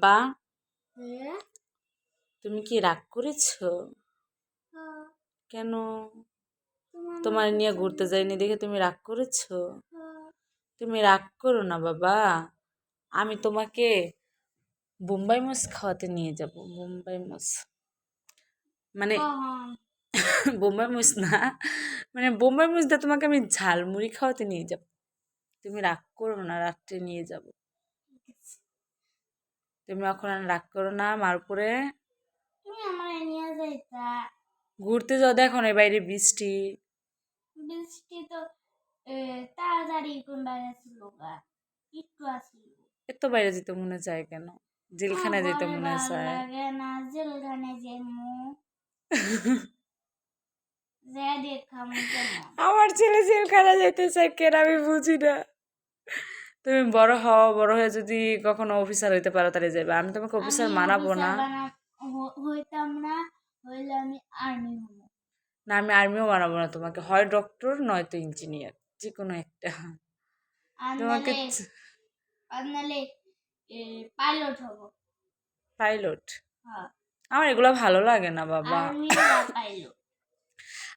বাবা হ্যাঁ তুমি কি রাগ করেছো? হ্যাঁ কেন? তোমার তোমার নিয়ে ঘুরতে যাইনি দেখে তুমি রাগ করেছো? হ্যাঁ তুমি রাগ করো না বাবা, আমি তোমাকে বোম্বাই মোস খাওয়াতে নিয়ে যাব। বোম্বাই মোস মানে কখন বোম্বাই মোস না, মানে বোম্বাই মোস দিয়ে তোমাকে আমি ঝালমুড়ি খাওয়াতে নিয়ে যাব। তুমি রাগ করো না, রাত্রে নিয়ে যাব। তুমি এখন আর রাগ করো না আমার উপরে। তুমি আমার নিয়ে যাইতা ঘুরতে যাও, দেখো না বাইরে বৃষ্টি। বৃষ্টি তো তাড়াতাড়ি কোনটা গেছিল গা একটু আসছিল এত বাইরে যেতে মনে চায় কেন? আমার জেলখানায় যেতে ঘরে মনে ভাল চায়। লাগে না জেলখানে যে যে দেখাম কেমন আমার ছেলে জেলখানা যেতে চায় কেন আমি বুঝি না। তুমি বড় হও, বড় হয়ে যদি কখনো অফিসার হইতে পারো তাহলে যাবে, আমি তোমাকে আমি অফিসার মানাবো না। অফিসার হইতাম না হইলে আমি আর্মি হব না, আমি আর্মিও বানাবো না তোমাকে, হয় ডক্টর নয়তো ইঞ্জিনিয়ার, যে কোনো একটা। আর তোমাকে নালে আর নালে পাইলট হব পাইলট, হ্যাঁ আমার এগুলো ভালো লাগে না বাবা। আর্মি বা পাইলট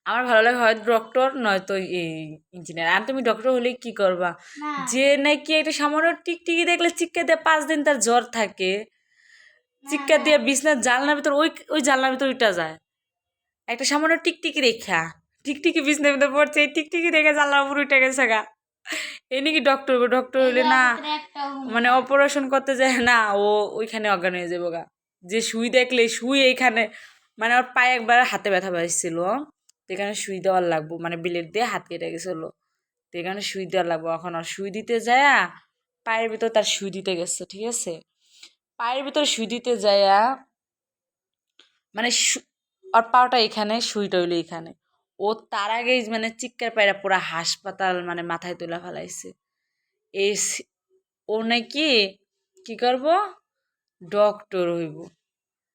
আমার ভালো লাগে হয় ডক্টর নয়তো এই ইঞ্জিনিয়ার। আর তুমি ডক্টর হলে কি করবা? না যে নাকি একটা সামান্য টিকটিকি দেখলে চিক্কা দিয়ে 5 দিন তার জ্বর থাকে, না চিক্কা না দিয়ে বিছনার জানলার ভিতর ওই ওই জানলার ভিতর উঠা যায়। একটা সামান্য টিকটিকি রেখা, টিকটিকি বিছনার ভিতর পড়ছে, এই টিকটিকি দেখে জানলার উপর উঠে গেছে গা। এ নাকি ডক্টর, ডক্টর হইলে এগুলোর না, ভিতরে একটা হুম মানে না অপারেশন করতে যায় না, ও ওইখানে অজ্ঞান হয়ে যাবো গা। যে সুই দেখলে সুই এইখানে, মানে ওর পায়ে একবার হাতে ব্যথা পাইছিল, এখানে সুই দেওয়ার লাগবো, মানে বিলেট দিয়ে হাত কেটে গেছিল, তো এখানে সুই দেওয়ার লাগবো। এখন আর সুই দিতে যায় পায়ের ভিতর তার সুই দিতে গেছে, ঠিক আছে, পায়ের ভিতর সুই দিতে যায় মানে ওর পাওটা এখানে, সুইটা হইলো এখানে। ও তার আগেই মানে চিৎকার পায়রা পুরা হাসপাতাল মানে মাথায় তুলে ফেলাইছে। এই ও নাকি কি করব, ডক্টর হইব।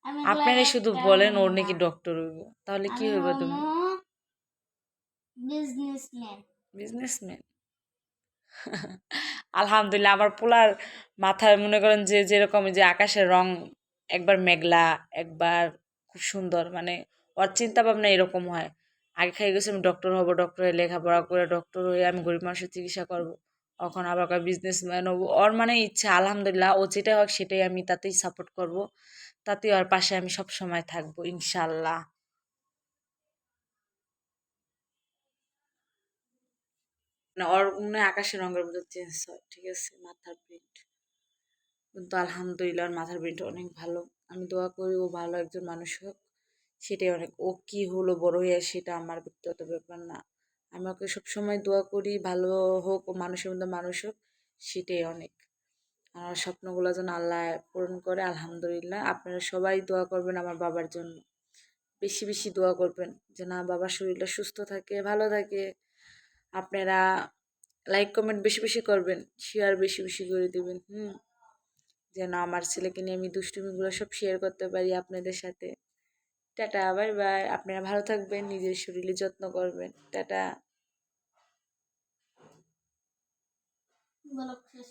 আমি আপনারা শুধু একটা বলেন হুম ওর না নাকি ডক্টর হইব, তাহলে কি আমি হইব তুমি? হমু বিজনেসম্যান বিজনেসম্যান। আলহামদুলিল্লাহ, আমার পোলার মাথায় মনে করেন যে যেরকম যে আকাশের রং, একবার মেঘলা একবার খুব সুন্দর, মানে ওর চিন্তা ভাবনা এরকম হয়। আগে খাই গেছি আমি ডক্টর হব, ডক্টর হয়ে লেখাপড়া করে ডক্টর হয়ে আমি গরিব মানুষের চিকিৎসা করব। এখন আবার বিজনেসম্যান হবো, ওর মানে ইচ্ছা। আলহামদুলিল্লাহ, ও যেটা হোক সেটাই আমি তাতেই সাপোর্ট করব, তাতেই ওর পাশে আমি সব সময় থাকবো ইনশাল্লাহ। মানে ওর মনে হয় আকাশের রঙের মধ্যে চেঞ্জ হয়, ঠিক আছে, মাথার প্রিন্ট। কিন্তু আলহামদুলিল্লাহ ওর মাথার ব্রেনটা অনেক ভালো। আমি দোয়া করি ও ভালো একজন মানুষ হোক, সেটাই অনেক। ও কি হলো বড় হয়ে সেটা আমার ব্যক্তিগত ব্যাপার না, আমি ওকে সবসময় দোয়া করি ভালো হোক, ও মানুষের মধ্যে মানুষ হোক, সেটাই অনেক। আমার স্বপ্নগুলো যেন আল্লাহ পূরণ করে। আলহামদুলিল্লাহ, আপনারা সবাই দোয়া করবেন আমার বাবার জন্য, বেশি বেশি দোয়া করবেন যে না বাবার শরীরটা সুস্থ থাকে, ভালো থাকে। আপনারা লাইক কমেন্ট বেশি বেশি করবেন, শেয়ার বেশি বেশি করে দেবেন, যেন আমার ছেলেকে নিয়ে আমি দুষ্টুমিগুলো সব শেয়ার করতে পারি আপনাদের সাথে। Tata, bye bye. আপনারা ভালো থাকবেন, নিজের শরীরে যত্ন করবেন। টাটা। বলো শেষ